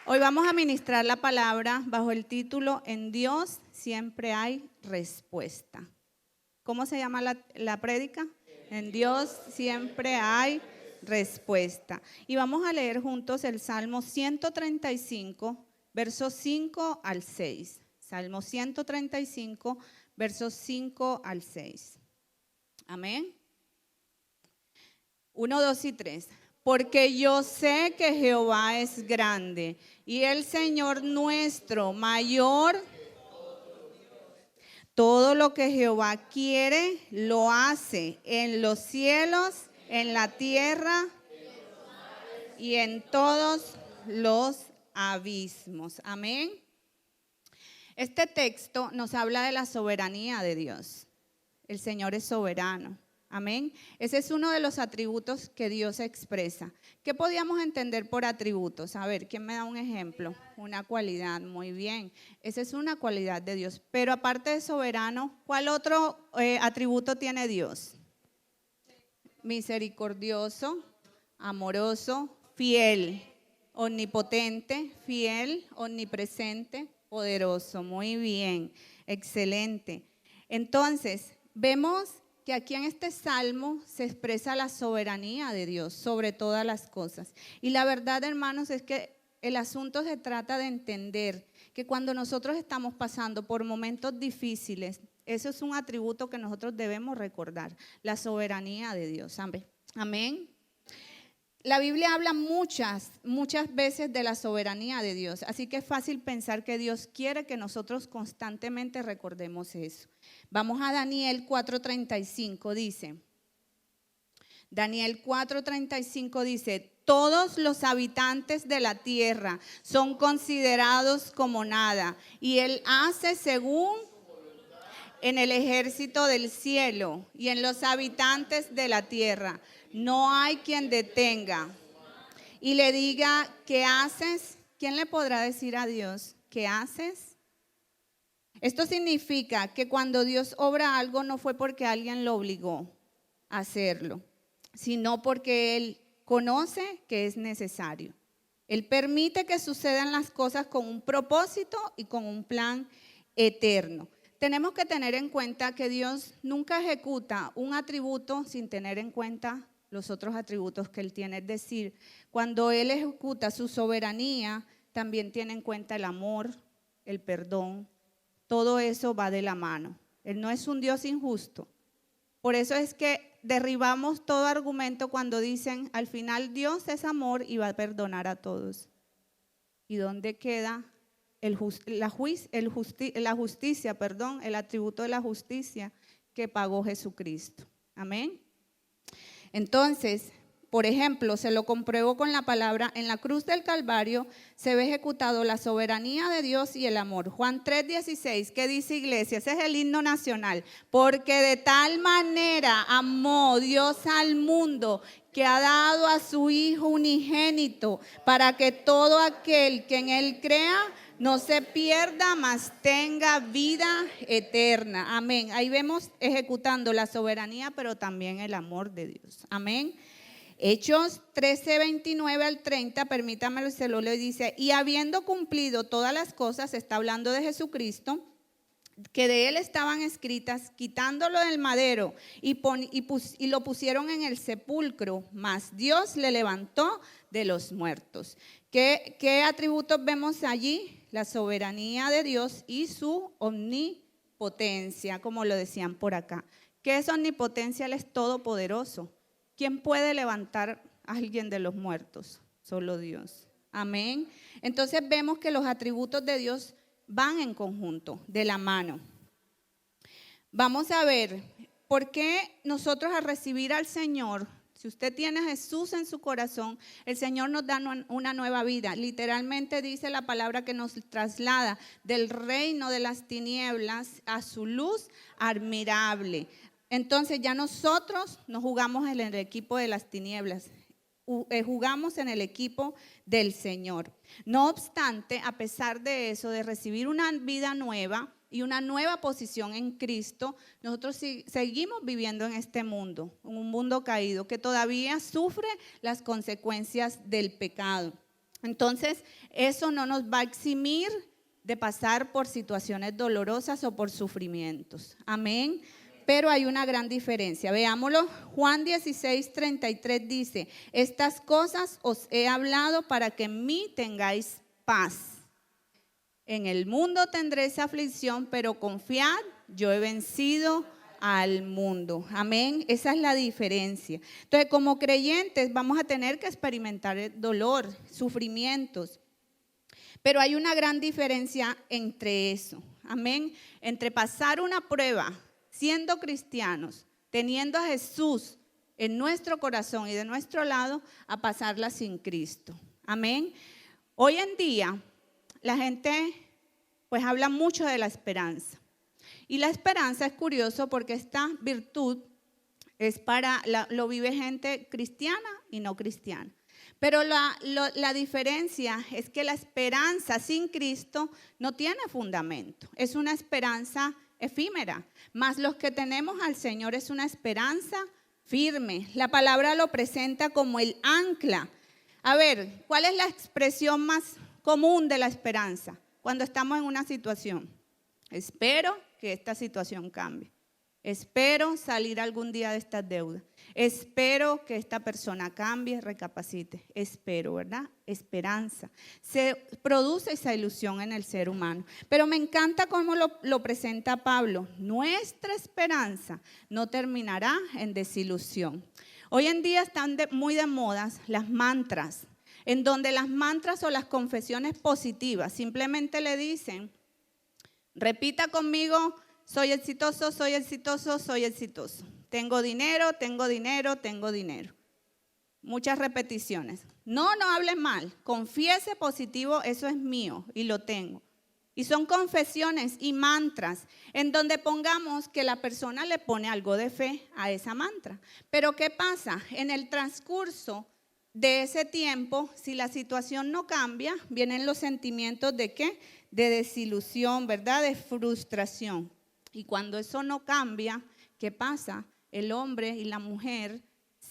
Hoy vamos a ministrar la palabra bajo el título En Dios siempre hay respuesta. ¿Cómo se llama la prédica? En Dios siempre hay respuesta. Y vamos a leer juntos el Salmo 135, versos 5 al 6. Salmo 135, versos 5 al 6. Amén. 1, 2 y 3. Porque yo sé que Jehová es grande y el Señor nuestro mayor. Todo lo que Jehová quiere lo hace en los cielos, en la tierra y en todos los abismos. Amén. Este texto nos habla de la soberanía de Dios. El Señor es soberano. Amén. Ese es uno de los atributos que Dios expresa. ¿Qué podíamos entender por atributos? A ver, ¿quién me da un ejemplo? Una cualidad, muy bien. Esa es una cualidad de Dios. Pero aparte de soberano, ¿cuál otro atributo tiene Dios? Misericordioso, amoroso, fiel, omnipotente, fiel, omnipresente, poderoso. Muy bien, excelente. Entonces, vemos que aquí en este salmo se expresa la soberanía de Dios sobre todas las cosas. Y la verdad, hermanos, es que el asunto se trata de entender que cuando nosotros estamos pasando por momentos difíciles, eso es un atributo que nosotros debemos recordar, la soberanía de Dios. Amén. La Biblia habla muchas veces de la soberanía de Dios, así que es fácil pensar que Dios quiere que nosotros constantemente recordemos eso. Vamos a Daniel 4:35, dice. Daniel 4:35 dice, todos los habitantes de la tierra son considerados como nada, y Él hace según en el ejército del cielo y en los habitantes de la tierra. No hay quien detenga y le diga, ¿qué haces? ¿Quién le podrá decir a Dios, ¿qué haces? Esto significa que cuando Dios obra algo no fue porque alguien lo obligó a hacerlo, sino porque Él conoce que es necesario. Él permite que sucedan las cosas con un propósito y con un plan eterno. Tenemos que tener en cuenta que Dios nunca ejecuta un atributo sin tener en cuenta los otros atributos que Él tiene. Es decir, cuando Él ejecuta su soberanía, también tiene en cuenta el amor, el perdón. Todo eso va de la mano. Él no es un Dios injusto. Por eso es que derribamos todo argumento cuando dicen, al final Dios es amor y va a perdonar a todos. ¿Y dónde queda el atributo de la justicia que pagó Jesucristo? Amén. Entonces, por ejemplo, se lo compruebo con la palabra, en la cruz del Calvario se ve ejecutado la soberanía de Dios y el amor. Juan 3:16, ¿qué dice, iglesia? Ese es el himno nacional. Porque de tal manera amó Dios al mundo que ha dado a su Hijo unigénito para que todo aquel que en Él crea no se pierda, mas tenga vida eterna. Amén. Ahí vemos ejecutando la soberanía, pero también el amor de Dios. Amén. Hechos 13:29 al 30, permítamelo, se lo leo, dice, y habiendo cumplido todas las cosas, está hablando de Jesucristo, que de Él estaban escritas, quitándolo del madero y lo pusieron en el sepulcro, mas Dios le levantó de los muertos. ¿Qué atributos vemos allí? La soberanía de Dios y su omnipotencia, como lo decían por acá. ¿Qué es omnipotencia? Él es todopoderoso. ¿Quién puede levantar a alguien de los muertos? Solo Dios. Amén. Entonces vemos que los atributos de Dios van en conjunto, de la mano. Vamos a ver, ¿por qué nosotros al recibir al Señor, si usted tiene a Jesús en su corazón, el Señor nos da una nueva vida? Literalmente dice la palabra que nos traslada del reino de las tinieblas a su luz admirable. Entonces ya nosotros no jugamos en el equipo de las tinieblas, jugamos en el equipo del Señor. No obstante, a pesar de eso, de recibir una vida nueva y una nueva posición en Cristo, nosotros seguimos viviendo en este mundo, en un mundo caído que todavía sufre las consecuencias del pecado. Entonces, eso no nos va a eximir de pasar por situaciones dolorosas o por sufrimientos. Amén. Pero hay una gran diferencia. Veámoslo. Juan 16:33 dice: estas cosas os he hablado para que en mí tengáis paz. En el mundo tendréis aflicción, pero confiad, yo he vencido al mundo. Amén. Esa es la diferencia. Entonces, como creyentes vamos a tener que experimentar el dolor, sufrimientos. Pero hay una gran diferencia entre eso. Amén. Entre pasar una prueba siendo cristianos, teniendo a Jesús en nuestro corazón y de nuestro lado, a pasarla sin Cristo. Amén. Hoy en día la gente pues habla mucho de la esperanza. Y la esperanza es curioso porque esta virtud es lo vive gente cristiana y no cristiana. Pero la diferencia es que la esperanza sin Cristo no tiene fundamento. Es una esperanza efímera. Mas los que tenemos al Señor es una esperanza firme. La palabra lo presenta como el ancla. A ver, ¿cuál es la expresión más común de la esperanza cuando estamos en una situación? Espero que esta situación cambie. Espero salir algún día de estas deudas. Espero que esta persona cambie, recapacite. Espero, ¿verdad? Esperanza. Se produce esa ilusión en el ser humano. Pero me encanta cómo lo presenta Pablo. Nuestra esperanza no terminará en desilusión. Hoy en día están muy de moda las mantras, en donde las mantras o las confesiones positivas simplemente le dicen: repita conmigo: soy exitoso, soy exitoso, soy exitoso. Tengo dinero, tengo dinero, tengo dinero. Muchas repeticiones. No hable mal. Confiese positivo, eso es mío y lo tengo. Y son confesiones y mantras en donde pongamos que la persona le pone algo de fe a esa mantra. Pero ¿qué pasa? En el transcurso de ese tiempo, si la situación no cambia, vienen los sentimientos de ¿qué? De desilusión, ¿verdad? De frustración. Y cuando eso no cambia, ¿qué pasa? El hombre y la mujer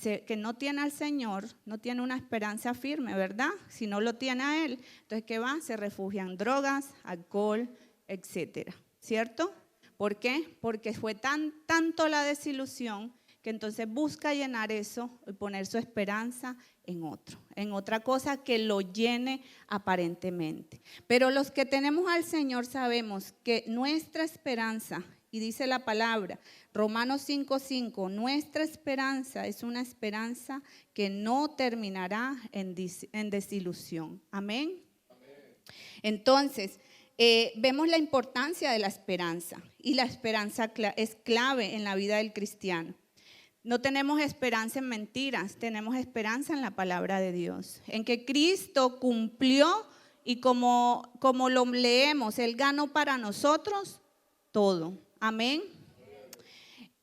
que no tiene al Señor, no tiene una esperanza firme, ¿verdad? Si no lo tiene a Él, entonces ¿qué va? Se refugia en drogas, alcohol, etcétera, ¿cierto? ¿Por qué? Porque fue tanto la desilusión que entonces busca llenar eso y poner su esperanza en otro, en otra cosa que lo llene aparentemente. Pero los que tenemos al Señor sabemos que nuestra esperanza, y dice la palabra, Romanos 5:5, nuestra esperanza es una esperanza que no terminará en desilusión. Amén. Entonces, vemos la importancia de la esperanza, y la esperanza es clave en la vida del cristiano. No tenemos esperanza en mentiras, tenemos esperanza en la palabra de Dios, en que Cristo cumplió y como lo leemos, Él ganó para nosotros todo. Amén.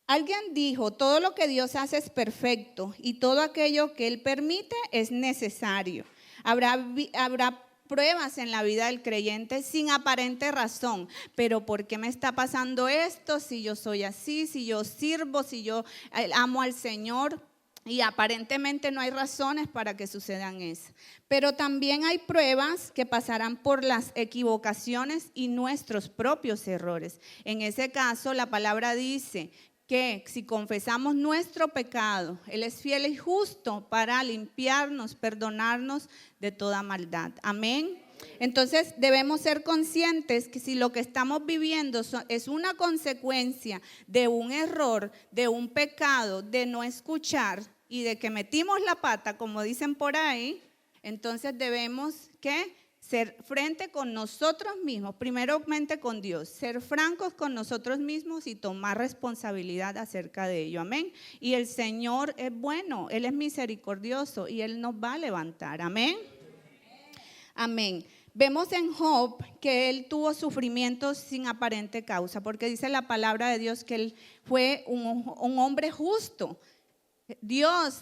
Alguien dijo: todo lo que Dios hace es perfecto y todo aquello que Él permite es necesario. Habrá pruebas en la vida del creyente sin aparente razón. Pero ¿por qué me está pasando esto? Si yo soy así, si yo sirvo, si yo amo al Señor. Y aparentemente no hay razones para que sucedan eso. Pero también hay pruebas que pasarán por las equivocaciones y nuestros propios errores. En ese caso, la palabra dice que si confesamos nuestro pecado, Él es fiel y justo para limpiarnos, perdonarnos de toda maldad. Amén. Entonces debemos ser conscientes que si lo que estamos viviendo es una consecuencia de un error, de un pecado, de no escuchar y de que metimos la pata, como dicen por ahí, entonces debemos ser frente con nosotros mismos, primeramente con Dios, ser francos con nosotros mismos y tomar responsabilidad acerca de ello. Amén. Y el Señor es bueno, Él es misericordioso y Él nos va a levantar. Amén. Amén. Vemos en Job que él tuvo sufrimientos sin aparente causa, porque dice la palabra de Dios que él fue un hombre justo. Dios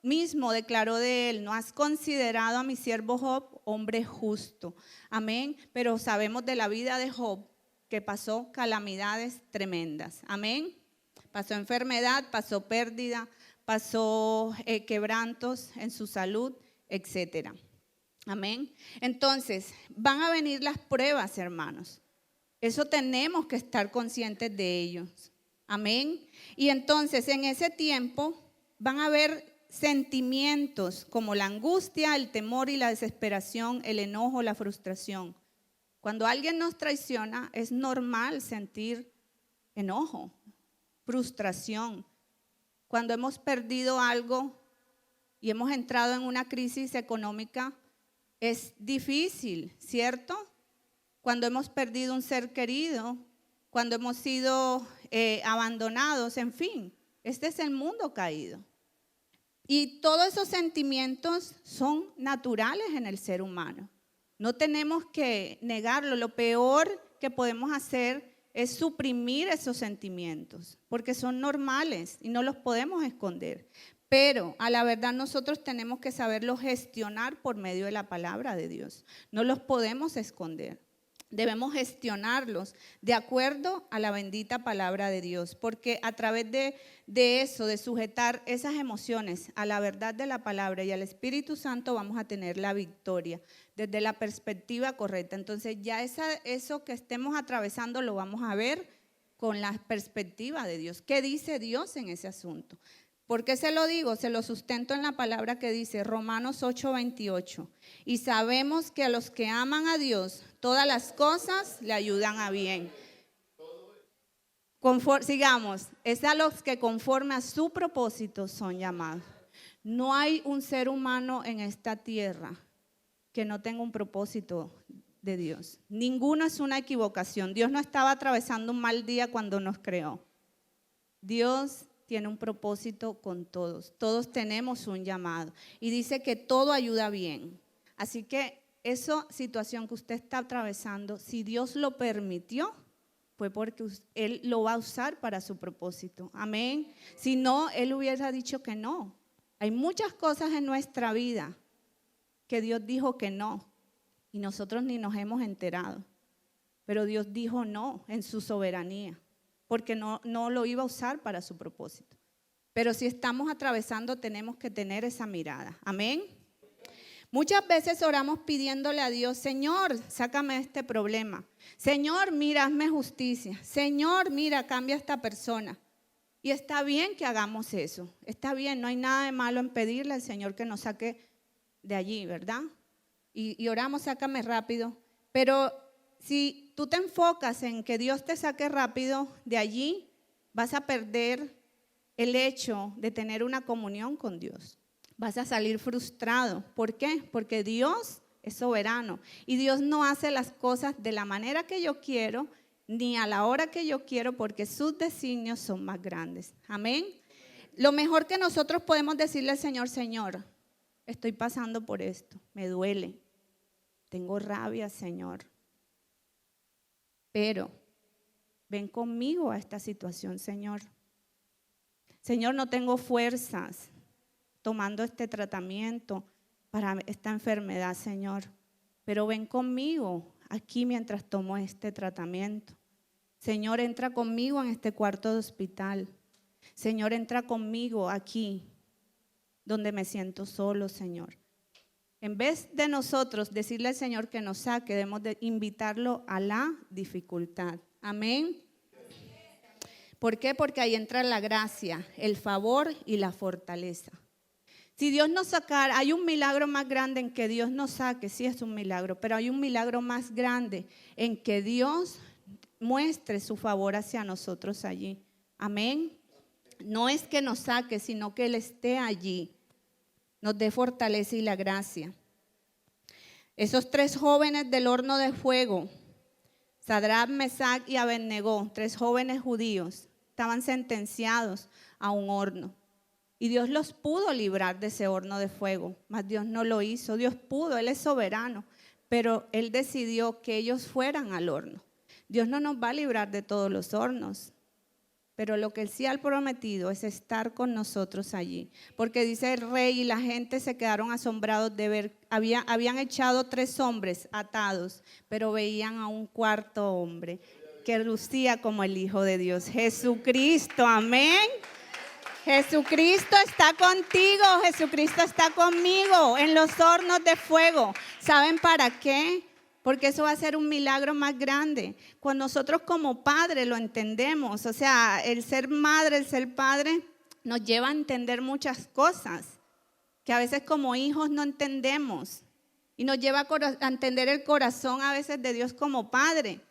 mismo declaró de él: no has considerado a mi siervo Job hombre justo. Amén. Pero sabemos de la vida de Job que pasó calamidades tremendas. Amén. Pasó enfermedad, pasó pérdida, pasó quebrantos en su salud, etcétera. Amén. Entonces, van a venir las pruebas, hermanos. Eso tenemos que estar conscientes de ellos. Amén. Y entonces, en ese tiempo van a haber sentimientos como la angustia, el temor y la desesperación, el enojo, la frustración. Cuando alguien nos traiciona, es normal sentir enojo, frustración. Cuando hemos perdido algo y hemos entrado en una crisis económica, es difícil, ¿cierto? Cuando hemos perdido un ser querido, cuando hemos sido abandonados, en fin, este es el mundo caído. Y todos esos sentimientos son naturales en el ser humano. No tenemos que negarlo. Lo peor que podemos hacer es suprimir esos sentimientos, porque son normales y no los podemos esconder. Pero a la verdad nosotros tenemos que saberlos gestionar por medio de la palabra de Dios. No los podemos esconder. Debemos gestionarlos de acuerdo a la bendita palabra de Dios, porque a través de eso, de sujetar esas emociones a la verdad de la palabra y al Espíritu Santo, vamos a tener la victoria desde la perspectiva correcta. Entonces ya eso que estemos atravesando lo vamos a ver con la perspectiva de Dios. ¿Qué dice Dios en ese asunto? ¿Por qué se lo digo? Se lo sustento en la palabra que dice Romanos 8:28. Y sabemos que a los que aman a Dios, todas las cosas le ayudan a bien. Sigamos, es a los que conforme a su propósito son llamados. No hay un ser humano en esta tierra que no tenga un propósito de Dios. Ninguno es una equivocación. Dios no estaba atravesando un mal día cuando nos creó. Dios tiene un propósito con todos. Todos tenemos un llamado. Y dice que todo ayuda bien. Así que esa situación que usted está atravesando, si Dios lo permitió, fue porque Él lo va a usar para su propósito. Amén. Si no, Él hubiera dicho que no. Hay muchas cosas en nuestra vida que Dios dijo que no. Y nosotros ni nos hemos enterado. Pero Dios dijo no en su soberanía, porque no lo iba a usar para su propósito. Pero si estamos atravesando, tenemos que tener esa mirada. Amén. Muchas veces oramos pidiéndole a Dios, Señor, sácame este problema. Señor, mira, hazme justicia. Señor, mira, cambia a esta persona. Y está bien que hagamos eso. Está bien, no hay nada de malo en pedirle al Señor que nos saque de allí, ¿verdad? Y oramos, sácame rápido. Pero si tú te enfocas en que Dios te saque rápido de allí, vas a perder el hecho de tener una comunión con Dios. Vas a salir frustrado. ¿Por qué? Porque Dios es soberano y Dios no hace las cosas de la manera que yo quiero ni a la hora que yo quiero, porque sus designios son más grandes. Amén. Lo mejor que nosotros podemos decirle al Señor, Señor, estoy pasando por esto, me duele, tengo rabia, Señor, pero ven conmigo a esta situación, Señor. Señor, no tengo fuerzas tomando este tratamiento para esta enfermedad, Señor, pero ven conmigo aquí mientras tomo este tratamiento. Señor, entra conmigo en este cuarto de hospital. Señor, entra conmigo aquí donde me siento solo, Señor. En vez de nosotros decirle al Señor que nos saque, debemos de invitarlo a la dificultad. Amén. ¿Por qué? Porque ahí entra la gracia, el favor y la fortaleza. Si Dios nos sacara, hay un milagro más grande en que Dios nos saque, sí es un milagro, pero hay un milagro más grande en que Dios muestre su favor hacia nosotros allí. Amén. No es que nos saque, sino que Él esté allí, nos dé fortaleza y la gracia. Esos 3 jóvenes del horno de fuego, Sadrach, Mesach y Abednego, 3 jóvenes judíos, estaban sentenciados a un horno. Y Dios los pudo librar de ese horno de fuego, mas Dios no lo hizo. Dios pudo, Él es soberano, pero Él decidió que ellos fueran al horno. Dios no nos va a librar de todos los hornos, pero lo que Él sí ha prometido es estar con nosotros allí. Porque dice el rey y la gente se quedaron asombrados de ver, habían echado 3 hombres atados, pero veían a un 4.º hombre que lucía como el Hijo de Dios, Jesucristo, amén. Jesucristo está contigo, Jesucristo está conmigo en los hornos de fuego. ¿Saben para qué? Porque eso va a ser un milagro más grande. Cuando nosotros como padres lo entendemos, o sea, el ser madre, el ser padre, nos lleva a entender muchas cosas que a veces como hijos no entendemos. Y nos lleva a entender el corazón a veces de Dios como padre.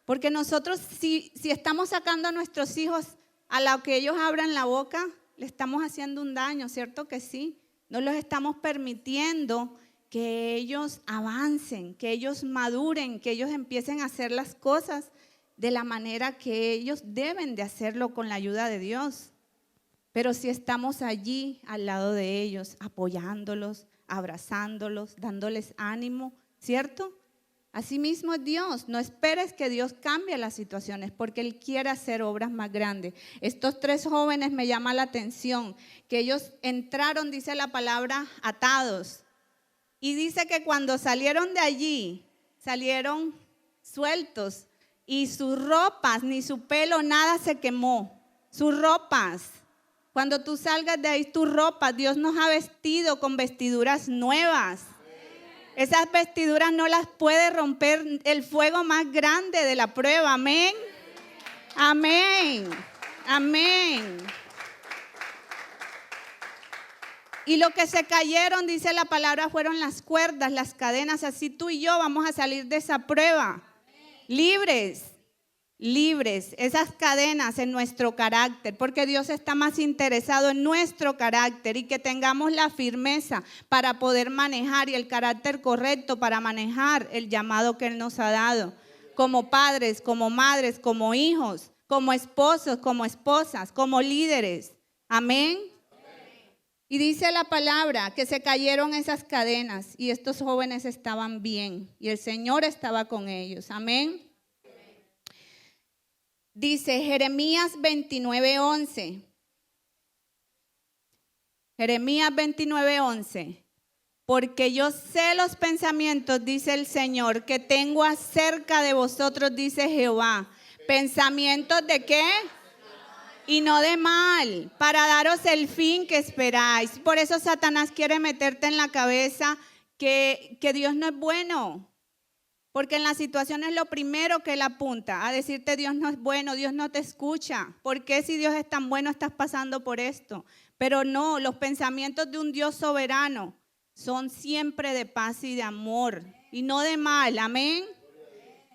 Porque nosotros si estamos sacando a nuestros hijos a lo que ellos abran la boca, le estamos haciendo un daño, ¿cierto que sí? No los estamos permitiendo que ellos avancen, que ellos maduren, que ellos empiecen a hacer las cosas de la manera que ellos deben de hacerlo con la ayuda de Dios. Pero si estamos allí al lado de ellos, apoyándolos, abrazándolos, dándoles ánimo, ¿cierto? Así mismo es Dios. No esperes que Dios cambie las situaciones porque Él quiere hacer obras más grandes. Estos 3 jóvenes me llama la atención que ellos entraron, dice la palabra, atados. Y dice que cuando salieron de allí, salieron sueltos y sus ropas, ni su pelo, nada se quemó. Sus ropas. Cuando tú salgas de ahí, tus ropas, Dios nos ha vestido con vestiduras nuevas. Esas vestiduras no las puede romper el fuego más grande de la prueba. Amén. Amén. Amén. Y lo que se cayeron, dice la palabra, fueron las cuerdas, las cadenas. Así tú y yo vamos a salir de esa prueba. Libres. Libres, esas cadenas en nuestro carácter, porque Dios está más interesado en nuestro carácter y que tengamos la firmeza para poder manejar y el carácter correcto para manejar el llamado que Él nos ha dado, como padres, como madres, como hijos, como esposos, como esposas, como líderes. Amén. Y dice la palabra que se cayeron esas cadenas y estos jóvenes estaban bien y el Señor estaba con ellos. Amén. Dice Jeremías 29:11. Jeremías 29:11. Porque yo sé los pensamientos, dice el Señor, que tengo acerca de vosotros, dice Jehová. ¿Pensamientos de qué? Y no de mal, para daros el fin que esperáis. Por eso Satanás quiere meterte en la cabeza que Dios no es bueno. Porque en las situaciones lo primero que Él apunta a decirte Dios no es bueno, Dios no te escucha. ¿Por qué si Dios es tan bueno estás pasando por esto? Pero no, los pensamientos de un Dios soberano son siempre de paz y de amor y no de mal. Amén.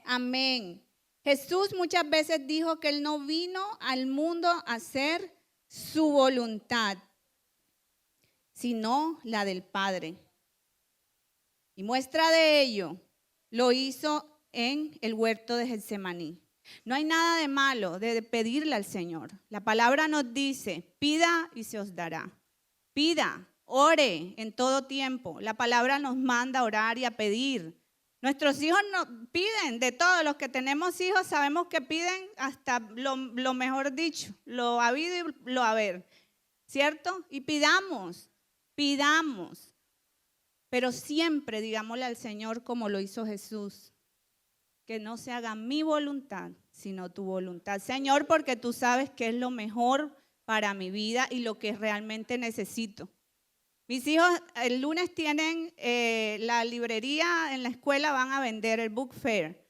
Amén. Jesús muchas veces dijo que Él no vino al mundo a hacer su voluntad, sino la del Padre. Y muestra de ello lo hizo en el huerto de Getsemaní. No hay nada de malo de pedirle al Señor. La palabra nos dice, pida y se os dará. Pida, ore en todo tiempo. La palabra nos manda a orar y a pedir. Nuestros hijos nos piden, de todos los que tenemos hijos sabemos que piden hasta lo mejor dicho, lo habido y lo haber, ¿cierto? Y pidamos. Pero siempre digámosle al Señor como lo hizo Jesús, que no se haga mi voluntad, sino tu voluntad. Señor, porque tú sabes que es lo mejor para mi vida y lo que realmente necesito. Mis hijos el lunes tienen la librería en la escuela, van a vender el book fair.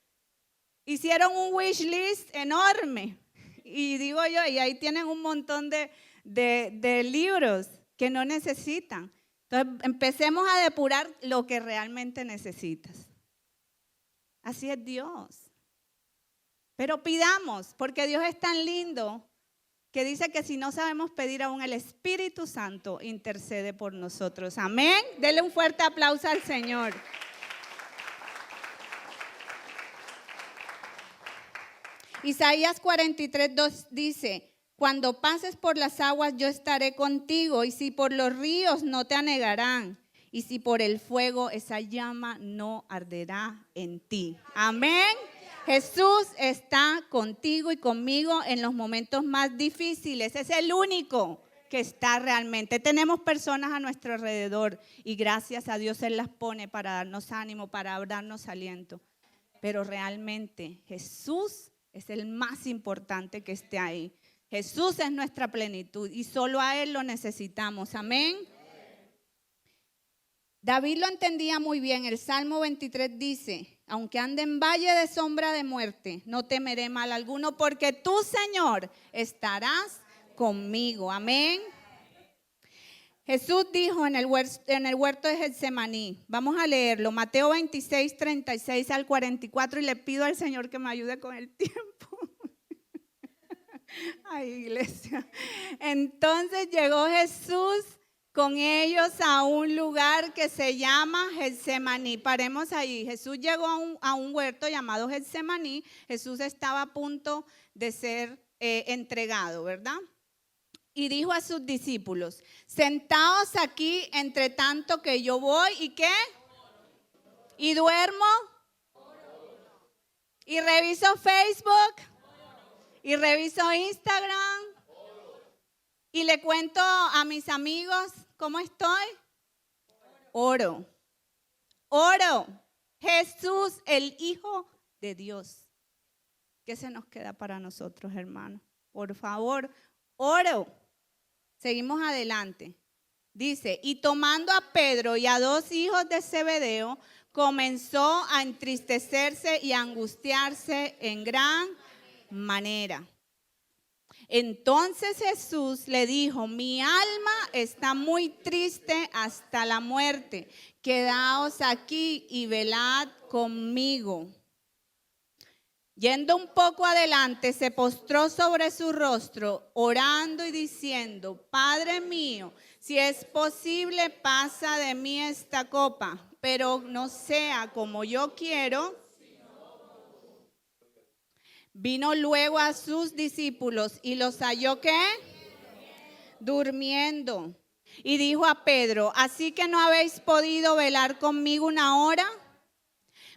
Hicieron un wish list enorme y digo yo, y ahí tienen un montón de libros que no necesitan. Entonces, empecemos a depurar lo que realmente necesitas. Así es Dios. Pero pidamos, porque Dios es tan lindo que dice que si no sabemos pedir aún, el Espíritu Santo intercede por nosotros. Amén. Denle un fuerte aplauso al Señor. Isaías 43:2 dice, cuando pases por las aguas yo estaré contigo, y si por los ríos no te anegarán, y si por el fuego esa llama no arderá en ti. Amén. Jesús está contigo y conmigo en los momentos más difíciles. Es el único que está realmente. Tenemos personas a nuestro alrededor y gracias a Dios Él las pone para darnos ánimo, para darnos aliento. Pero realmente Jesús es el más importante que esté ahí. Jesús es nuestra plenitud y solo a Él lo necesitamos. Amén. David lo entendía muy bien. El Salmo 23 dice: aunque ande en valle de sombra de muerte, no temeré mal alguno, porque tú, Señor, estarás conmigo. Amén. Jesús dijo en el huerto de Getsemaní, vamos a leerlo, Mateo 26, 36 al 44, y le pido al Señor que me ayude con el tiempo. Ay, iglesia. Entonces llegó Jesús con ellos a un lugar que se llama Getsemaní. Paremos ahí. Jesús llegó a un huerto llamado Getsemaní. Jesús estaba a punto de ser entregado, ¿verdad? Y dijo a sus discípulos: sentaos aquí entre tanto que yo voy, ¿y qué? ¿Y duermo? ¿Y reviso Facebook? ¿Y reviso Instagram? ¿Y le cuento a mis amigos cómo estoy? Oro. Oro. Jesús, el Hijo de Dios. ¿Qué se nos queda para nosotros, hermanos? Por favor, oro. Seguimos adelante. Dice: y tomando a Pedro y a 2 hijos de Zebedeo, comenzó a entristecerse y a angustiarse en gran manera. Entonces Jesús le dijo: mi alma está muy triste hasta la muerte. Quedaos aquí y velad conmigo. Yendo un poco adelante, se postró sobre su rostro, orando y diciendo: Padre mío, si es posible, pasa de mí esta copa, pero no sea como yo quiero. Vino luego a sus discípulos y los halló, ¿qué? Durmiendo. Y dijo a Pedro: ¿así que no habéis podido velar conmigo una hora?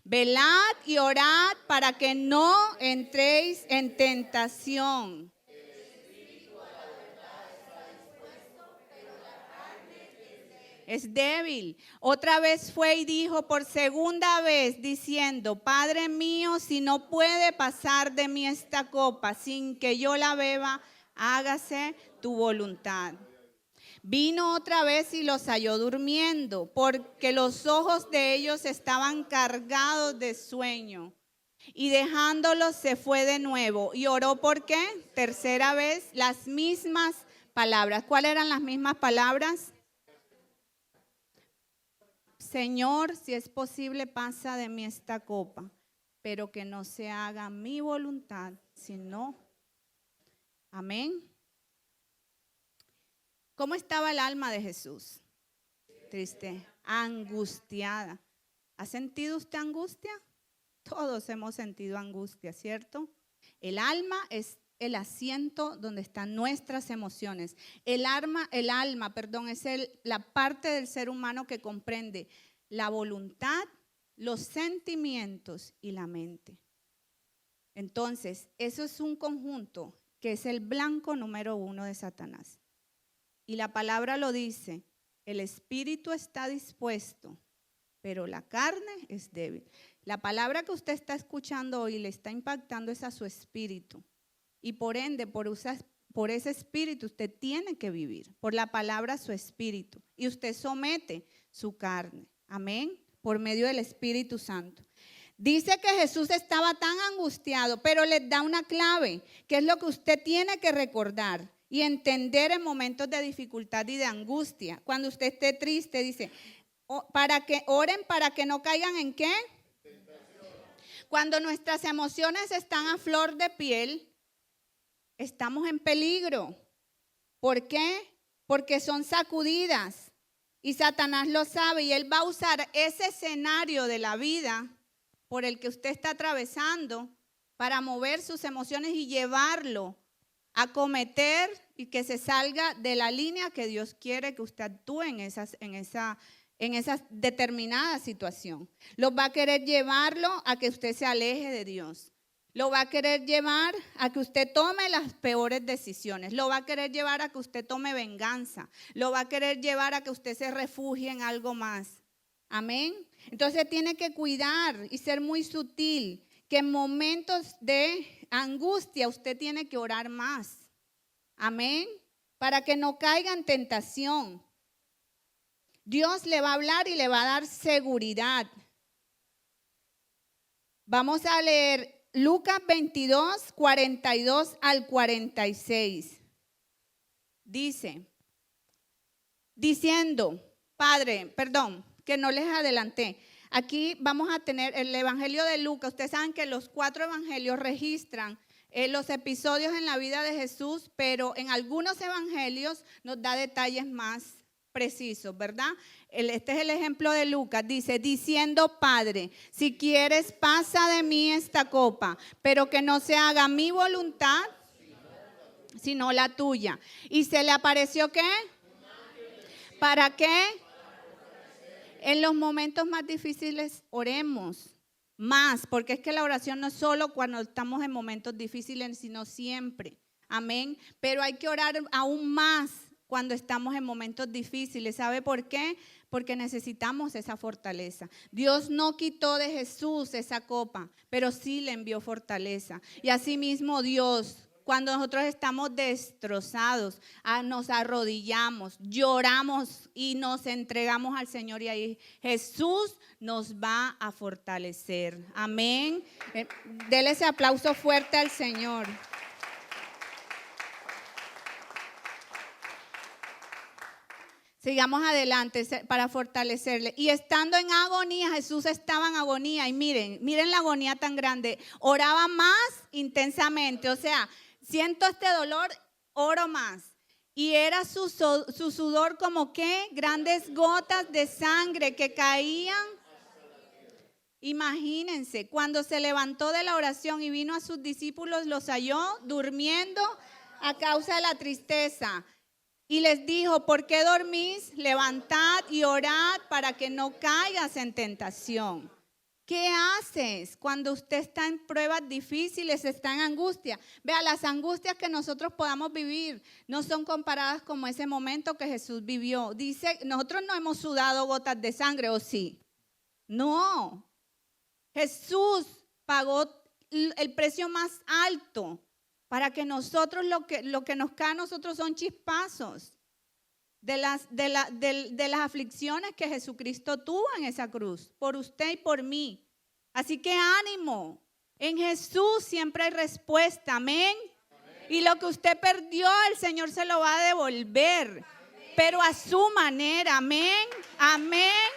Velad y orad para que no entréis en tentación. Es débil. Otra vez fue y dijo por segunda vez, diciendo: Padre mío, si no puede pasar de mí esta copa sin que yo la beba, hágase tu voluntad. Vino otra vez y los halló durmiendo, porque los ojos de ellos estaban cargados de sueño. Y dejándolos se fue de nuevo y oró, ¿por qué? Tercera vez, las mismas palabras. ¿Cuáles eran las mismas palabras? Señor, si es posible, pasa de mí esta copa, pero que no se haga mi voluntad, sino. Amén. ¿Cómo estaba el alma de Jesús? Triste, angustiada. ¿Ha sentido usted angustia? Todos hemos sentido angustia, ¿cierto? El alma es el asiento donde están nuestras emociones. El alma, es la parte del ser humano que comprende la voluntad, los sentimientos y la mente. Entonces, eso es un conjunto que es el blanco número 1 de Satanás. Y la palabra lo dice: el espíritu está dispuesto, pero la carne es débil. La palabra que usted está escuchando hoy le está impactando es a su espíritu. Y por ende, por ese espíritu usted tiene que vivir. Por la palabra, su espíritu. Y usted somete su carne. Amén. Por medio del Espíritu Santo. Dice que Jesús estaba tan angustiado, pero les da una clave, que es lo que usted tiene que recordar y entender en momentos de dificultad y de angustia. Cuando usted esté triste, dice: para que oren para que no caigan ¿en qué? Cuando nuestras emociones están a flor de piel, estamos en peligro. ¿Por qué? Porque son sacudidas y Satanás lo sabe y él va a usar ese escenario de la vida por el que usted está atravesando para mover sus emociones y llevarlo a cometer y que se salga de la línea que Dios quiere que usted actúe en esa determinada situación. Lo va a querer llevarlo a que usted se aleje de Dios. Lo va a querer llevar a que usted tome las peores decisiones. Lo va a querer llevar a que usted tome venganza. Lo va a querer llevar a que usted se refugie en algo más. Amén. Entonces tiene que cuidar y ser muy sutil, que en momentos de angustia usted tiene que orar más. Amén. Para que no caiga en tentación. Dios le va a hablar y le va a dar seguridad. Vamos a leer Lucas 22, 42 al 46. Dice, diciendo, que no les adelanté. Aquí vamos a tener el Evangelio de Lucas. Ustedes saben que los 4 evangelios registran los episodios en la vida de Jesús, pero en algunos evangelios nos da detalles más precisos, ¿verdad? Este es el ejemplo de Lucas. Dice, diciendo, Padre, si quieres, pasa de mí esta copa, pero que no se haga mi voluntad, sino la tuya. ¿Y se le apareció qué? ¿Para qué? En los momentos más difíciles oremos más, porque es que la oración no es solo cuando estamos en momentos difíciles, sino siempre. Amén. Pero hay que orar aún más cuando estamos en momentos difíciles. ¿Sabe por qué? Porque necesitamos esa fortaleza. Dios no quitó de Jesús esa copa, pero sí le envió fortaleza. Y asimismo Dios, cuando nosotros estamos destrozados, nos arrodillamos, lloramos y nos entregamos al Señor, y ahí Jesús nos va a fortalecer. Amén. Dele ese aplauso fuerte al Señor. Sigamos adelante para fortalecerle. Y estando en agonía, Jesús estaba en agonía. Y miren la agonía tan grande. Oraba más intensamente. O sea, siento este dolor, oro más. Y era su sudor como que grandes gotas de sangre que caían. Imagínense, cuando se levantó de la oración y vino a sus discípulos, los halló durmiendo a causa de la tristeza. Y les dijo, ¿por qué dormís? Levantad y orad para que no caigas en tentación. ¿Qué haces cuando usted está en pruebas difíciles, está en angustia? Vea, las angustias que nosotros podamos vivir no son comparadas como ese momento que Jesús vivió. Dice, nosotros no hemos sudado gotas de sangre, ¿o sí? No. Jesús pagó el precio más alto para que nosotros, lo que nos cae a nosotros son chispazos de las aflicciones que Jesucristo tuvo en esa cruz, por usted y por mí. Así que ánimo, en Jesús siempre hay respuesta, amén. Y lo que usted perdió, el Señor se lo va a devolver, pero a su manera, amén, amén,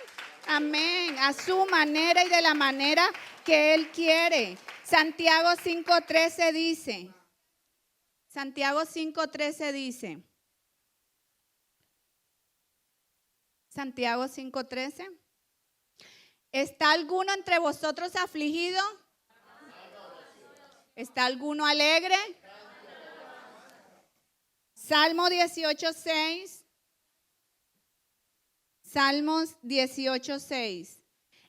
amén, a su manera y de la manera que Él quiere. Santiago 5:13 dice, Santiago 5:13 dice, Santiago 5:13, ¿está alguno entre vosotros afligido? ¿Está alguno alegre? Salmo 18:6, Salmos 18:6.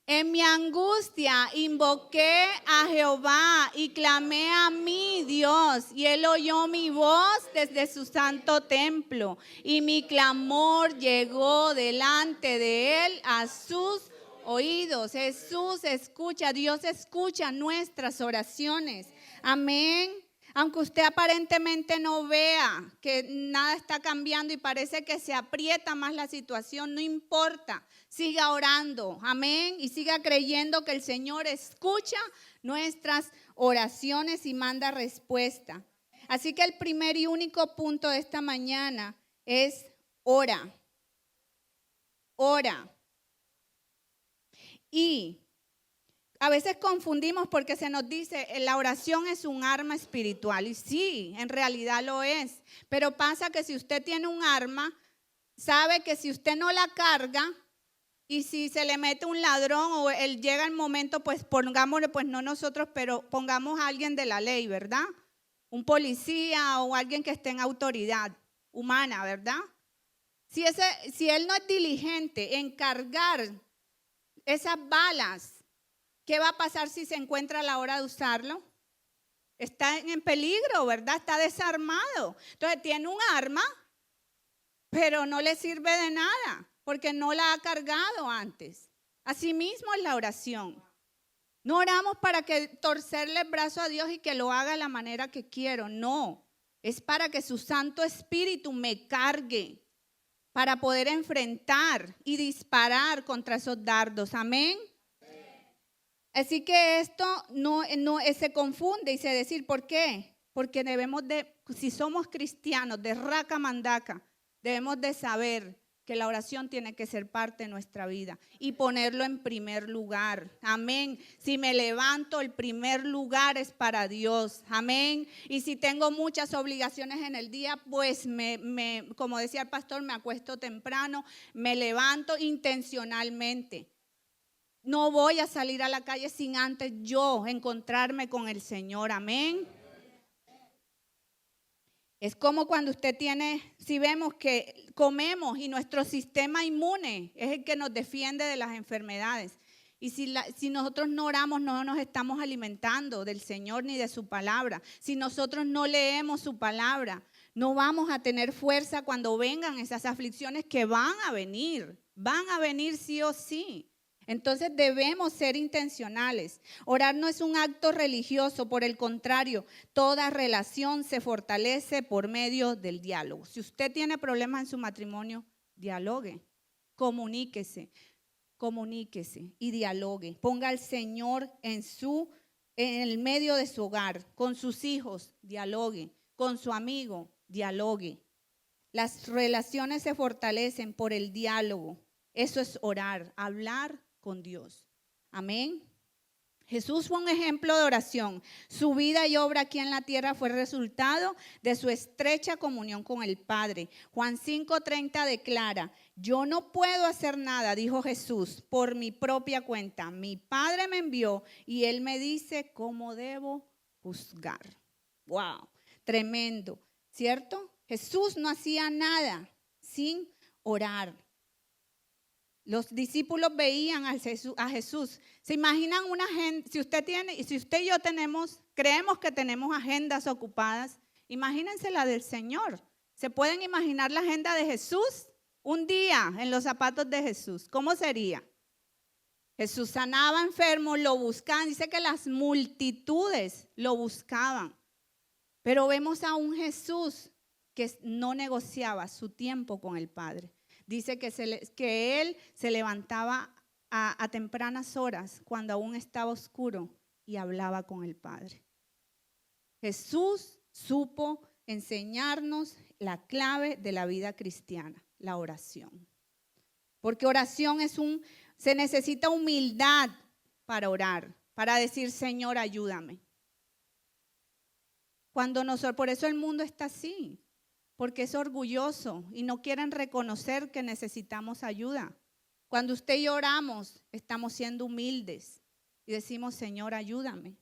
En mi angustia invoqué a Jehová y clamé a mi Dios, y Él oyó mi voz desde su santo templo, y mi clamor llegó delante de Él a sus oídos. Jesús escucha, Dios escucha nuestras oraciones. Amén. Aunque usted aparentemente no vea que nada está cambiando y parece que se aprieta más la situación, no importa, siga orando, amén, y siga creyendo que el Señor escucha nuestras oraciones y manda respuesta. Así que el primer y único punto de esta mañana es ora, ora. Y a veces confundimos porque se nos dice la oración es un arma espiritual, y sí, en realidad lo es, pero pasa que si usted tiene un arma, sabe que si usted no la carga y si se le mete un ladrón o él llega el momento, pues pongámosle, pues no nosotros, pero pongamos a alguien de la ley, ¿verdad? Un policía o alguien que esté en autoridad humana, ¿verdad? Si él no es diligente en cargar esas balas, ¿qué va a pasar si se encuentra a la hora de usarlo? Está en peligro, ¿verdad? Está desarmado. Entonces tiene un arma, pero no le sirve de nada porque no la ha cargado antes. Asimismo es la oración. No oramos para que torcerle el brazo a Dios y que lo haga de la manera que quiero, no. Es para que su Santo Espíritu me cargue para poder enfrentar y disparar contra esos dardos. Amén. Así que esto no se confunde y se decir, ¿por qué? Porque debemos de, si somos cristianos de raca mandaca, debemos de saber que la oración tiene que ser parte de nuestra vida y ponerlo en primer lugar. Amén. Si me levanto, el primer lugar es para Dios. Amén. Y si tengo muchas obligaciones en el día, pues como decía el pastor, me acuesto temprano, me levanto intencionalmente. No voy a salir a la calle sin antes yo encontrarme con el Señor. Amén. Es como cuando usted tiene, si vemos que comemos y nuestro sistema inmune es el que nos defiende de las enfermedades. Y si nosotros no oramos, no nos estamos alimentando del Señor ni de su palabra. Si nosotros no leemos su palabra, no vamos a tener fuerza cuando vengan esas aflicciones que van a venir sí o sí. Entonces debemos ser intencionales. Orar no es un acto religioso, por el contrario, toda relación se fortalece por medio del diálogo. Si usted tiene problemas en su matrimonio, dialogue, comuníquese y dialogue. Ponga al Señor en el medio de su hogar, con sus hijos, dialogue, con su amigo, dialogue. Las relaciones se fortalecen por el diálogo. Eso es orar, hablar con Dios. Amén. Jesús fue un ejemplo de oración. Su vida y obra aquí en la tierra fue resultado de su estrecha comunión con el Padre. Juan 5:30 declara: yo no puedo hacer nada, dijo Jesús, por mi propia cuenta. Mi Padre me envió y Él me dice cómo debo juzgar. Wow, tremendo, ¿cierto? Jesús no hacía nada sin orar. Los discípulos veían a Jesús. ¿Se imaginan una agenda? Si usted y yo creemos que tenemos agendas ocupadas, imagínense la del Señor. ¿Se pueden imaginar la agenda de Jesús? Un día en los zapatos de Jesús, ¿cómo sería? Jesús sanaba enfermos, lo buscaban. Dice que las multitudes lo buscaban. Pero vemos a un Jesús que no negociaba su tiempo con el Padre. Dice que Él se levantaba a tempranas horas, cuando aún estaba oscuro, y hablaba con el Padre. Jesús supo enseñarnos la clave de la vida cristiana, la oración. Porque oración se necesita humildad para orar, para decir, Señor, ayúdame. Por eso el mundo está así. Porque es orgulloso y no quieren reconocer que necesitamos ayuda. Cuando usted y yo oramos, estamos siendo humildes y decimos, Señor, ayúdame.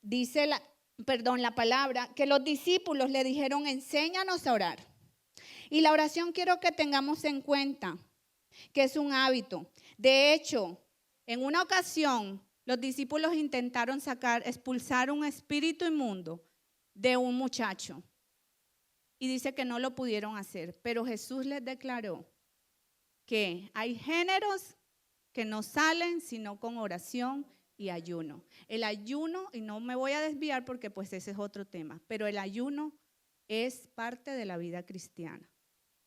Dice la palabra que los discípulos le dijeron, enséñanos a orar. Y la oración quiero que tengamos en cuenta que es un hábito. De hecho, en una ocasión, los discípulos intentaron expulsar un espíritu inmundo de un muchacho. Y dice que no lo pudieron hacer, pero Jesús les declaró que hay géneros que no salen sino con oración y ayuno. El ayuno, y no me voy a desviar porque pues ese es otro tema, pero el ayuno es parte de la vida cristiana.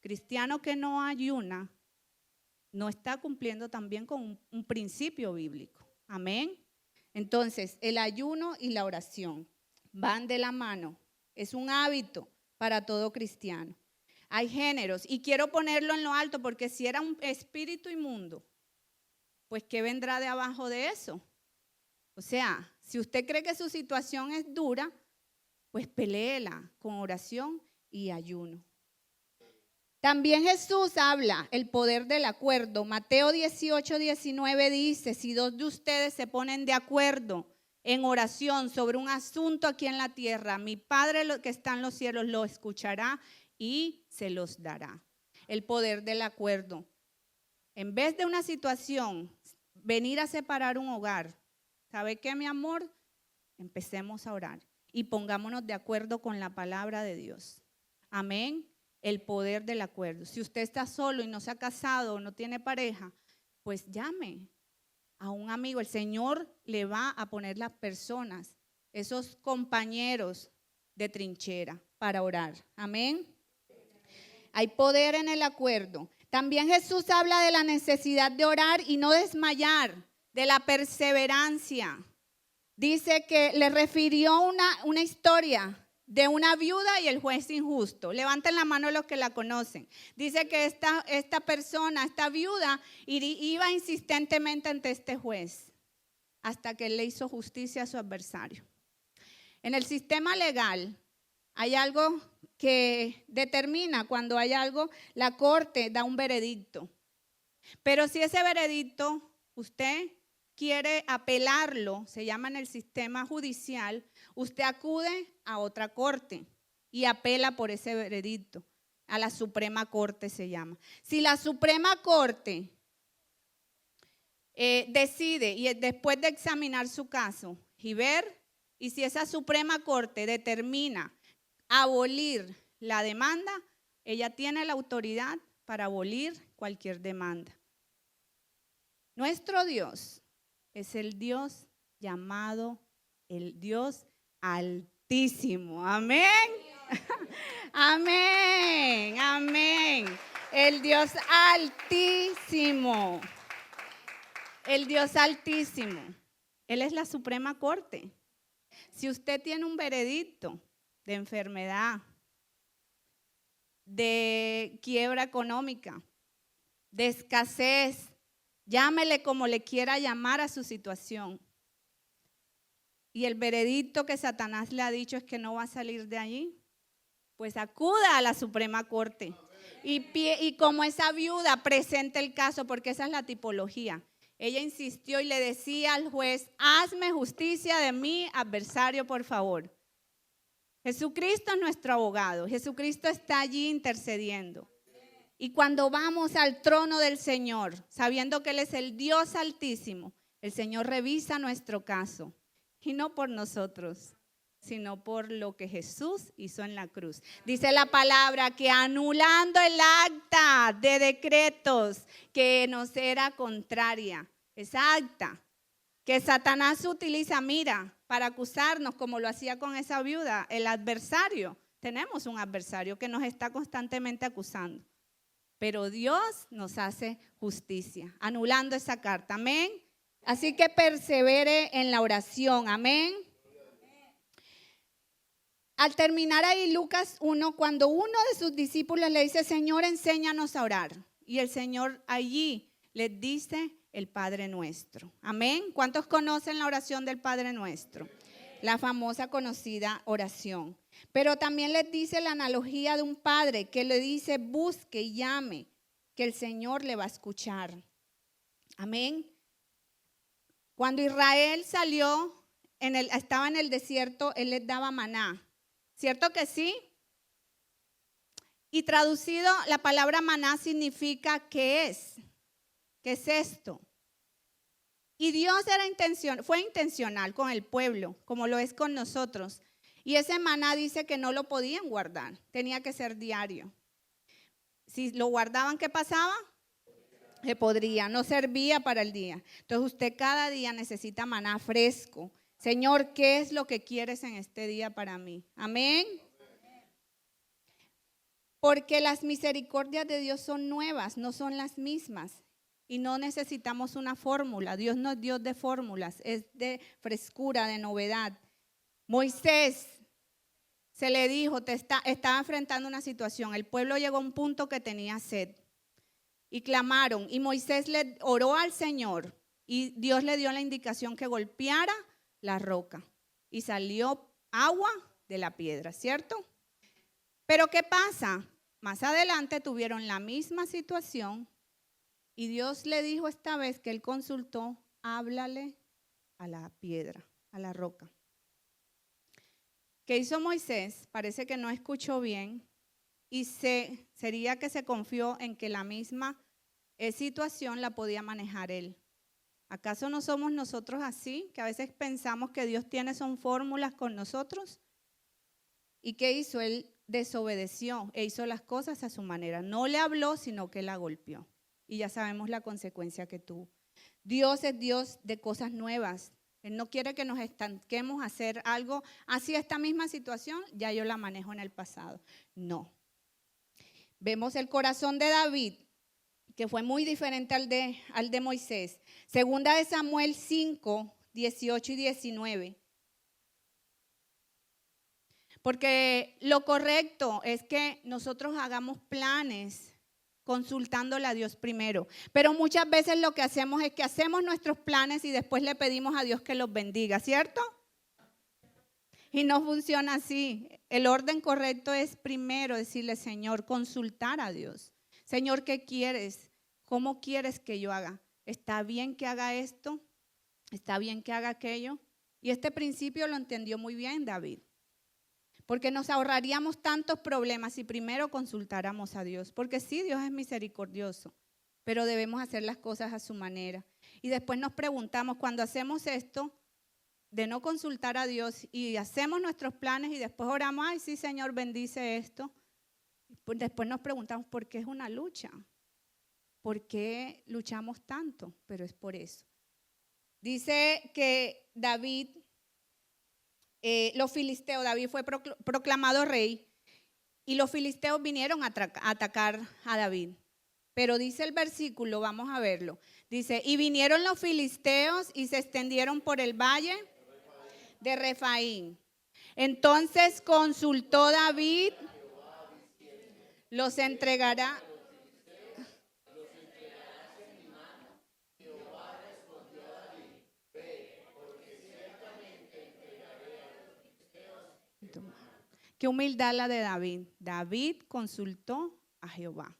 Cristiano que no ayuna no está cumpliendo también con un principio bíblico. Amén. Entonces, el ayuno y la oración van de la mano. Es un hábito para todo cristiano. Hay géneros y quiero ponerlo en lo alto porque si era un espíritu inmundo, pues ¿qué vendrá de abajo de eso? O sea, si usted cree que su situación es dura, pues peléela con oración y ayuno. También Jesús habla el poder del acuerdo. Mateo 18:19 dice, si dos de ustedes se ponen de acuerdo en oración sobre un asunto aquí en la tierra, mi Padre que está en los cielos lo escuchará y se los dará. El poder del acuerdo. En vez de una situación, venir a separar un hogar, ¿sabe qué, mi amor? Empecemos a orar y pongámonos de acuerdo con la palabra de Dios. Amén. El poder del acuerdo. Si usted está solo y no se ha casado o no tiene pareja, pues llame a un amigo. El Señor le va a poner las personas, esos compañeros de trinchera para orar. Amén. Hay poder en el acuerdo. También Jesús habla de la necesidad de orar y no desmayar, de la perseverancia. Dice que le refirió una historia de una viuda y el juez injusto. Levanten la mano los que la conocen. Dice que esta persona, esta viuda, iba insistentemente ante este juez hasta que él le hizo justicia a su adversario. En el sistema legal hay algo que determina cuando hay algo, la corte da un veredicto. Pero si ese veredicto usted quiere apelarlo, se llama en el sistema judicial, usted acude a otra corte y apela por ese veredicto. A la Suprema Corte se llama. Si la Suprema Corte decide y después de examinar su caso y ver, y si esa Suprema Corte determina abolir la demanda, ella tiene la autoridad para abolir cualquier demanda. Nuestro Dios es el Dios llamado el Dios Altísimo. Amén. Amén. Amén. El Dios Altísimo. El Dios Altísimo. Él es la Suprema Corte. Si usted tiene un veredicto de enfermedad, de quiebra económica, de escasez, llámele como le quiera llamar a su situación. Y el veredicto que Satanás le ha dicho es que no va a salir de allí, pues acuda a la Suprema Corte. Y como esa viuda presente el caso, porque esa es la tipología. Ella insistió y le decía al juez, hazme justicia de mi adversario, por favor. Jesucristo es nuestro abogado. Jesucristo está allí intercediendo. Y cuando vamos al trono del Señor, sabiendo que Él es el Dios Altísimo, el Señor revisa nuestro caso. Y no por nosotros, sino por lo que Jesús hizo en la cruz. Dice la palabra que anulando el acta de decretos que nos era contraria, esa acta que Satanás utiliza, mira, para acusarnos como lo hacía con esa viuda, el adversario. Tenemos un adversario que nos está constantemente acusando. Pero Dios nos hace justicia, anulando esa carta. Amén. Así que persevere en la oración. Amén. Al terminar ahí Lucas 1, cuando uno de sus discípulos le dice, Señor, enséñanos a orar. Y el Señor allí les dice el Padre Nuestro. Amén. ¿Cuántos conocen la oración del Padre Nuestro? La famosa conocida oración. Pero también les dice la analogía de un padre que le dice, busque y llame, que el Señor le va a escuchar. Amén. Cuando Israel salió, estaba en el desierto, Él les daba maná. ¿Cierto que sí? Y traducido, la palabra maná significa ¿qué es? ¿Qué es esto? Y Dios fue intencional con el pueblo, como lo es con nosotros. Y ese maná dice que no lo podían guardar, tenía que ser diario. Si lo guardaban, ¿qué pasaba? Se podría, no servía para el día. Entonces usted cada día necesita maná fresco. Señor, ¿qué es lo que quieres en este día para mí? Amén. Porque las misericordias de Dios son nuevas, no son las mismas. Y no necesitamos una fórmula. Dios no es Dios de fórmulas, es de frescura, de novedad. Moisés se le dijo, estaba enfrentando una situación. El pueblo llegó a un punto que tenía sed. Y clamaron. Y Moisés le oró al Señor. Y Dios le dio la indicación que golpeara la roca. Y salió agua de la piedra, ¿cierto? Pero ¿qué pasa? Más adelante tuvieron la misma situación. Y Dios le dijo esta vez que él consultó, háblale a la piedra, a la roca. ¿Qué hizo Moisés? Parece que no escuchó bien y sería que se confió en que la misma situación la podía manejar él. ¿Acaso no somos nosotros así? Que a veces pensamos que Dios tiene son fórmulas con nosotros. ¿Y qué hizo? Él desobedeció e hizo las cosas a su manera. No le habló, sino que la golpeó. Y ya sabemos la consecuencia que tuvo. Dios es Dios de cosas nuevas. Él no quiere que nos estanquemos a hacer algo, así esta misma situación, ya yo la manejo en el pasado. No. Vemos el corazón de David, que fue muy diferente al de Moisés. Segunda de Samuel 5, 18 y 19. Porque lo correcto es que nosotros hagamos planes consultándole a Dios primero. Pero muchas veces lo que hacemos es que hacemos nuestros planes y después le pedimos a Dios que los bendiga, ¿cierto? Y no funciona así. El orden correcto es primero decirle, Señor, consultar a Dios. Señor, ¿qué quieres? ¿Cómo quieres que yo haga? ¿Está bien que haga esto? ¿Está bien que haga aquello? Y este principio lo entendió muy bien David. Porque nos ahorraríamos tantos problemas si primero consultáramos a Dios. Porque sí, Dios es misericordioso, pero debemos hacer las cosas a su manera. Y después nos preguntamos, cuando hacemos esto, de no consultar a Dios y hacemos nuestros planes y después oramos, ay, sí, Señor, bendice esto. Pues después nos preguntamos, ¿por qué es una lucha? ¿Por qué luchamos tanto? Pero es por eso. Dice que David, los filisteos, David fue proclamado rey y los filisteos vinieron a atacar a David. Pero dice el versículo, vamos a verlo, dice, y vinieron los filisteos y se extendieron por el valle de Refaín. Entonces consultó David, los entregará. Qué humildad la de David. David consultó a Jehová.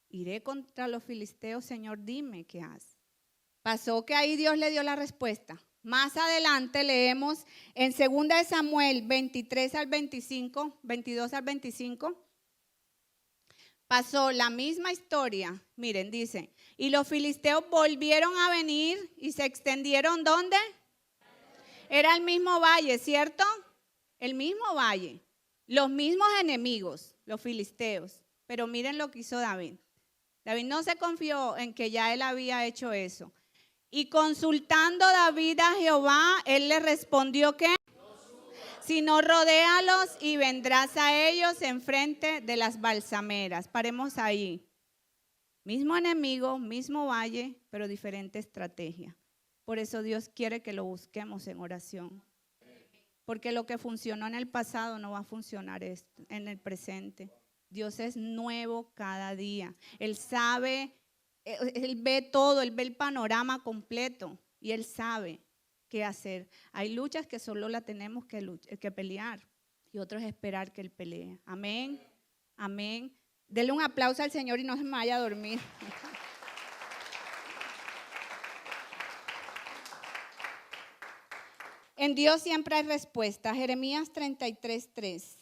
Iré contra los filisteos, Señor, dime qué haces. Pasó que ahí Dios le dio la respuesta. Más adelante leemos en 2 de Samuel 23 al 25, 22 al 25. Pasó la misma historia. Miren, dice, y los filisteos volvieron a venir y se extendieron, ¿dónde? Era el mismo valle, ¿cierto? El mismo valle. Los mismos enemigos, los filisteos. Pero miren lo que hizo David. David no se confió en que ya él había hecho eso. Y consultando David a Jehová, él le respondió que si no, rodéalos y vendrás a ellos enfrente de las balsameras. Paremos ahí. Mismo enemigo, mismo valle, pero diferente estrategia. Por eso Dios quiere que lo busquemos en oración. Porque lo que funcionó en el pasado no va a funcionar en el presente. Dios es nuevo cada día. Él sabe, Él ve todo, Él ve el panorama completo y Él sabe qué hacer. Hay luchas que solo la tenemos que pelear y otros esperar que Él pelee. Amén, amén. Denle un aplauso al Señor y no se me vaya a dormir. En Dios siempre hay respuesta. Jeremías 33:3.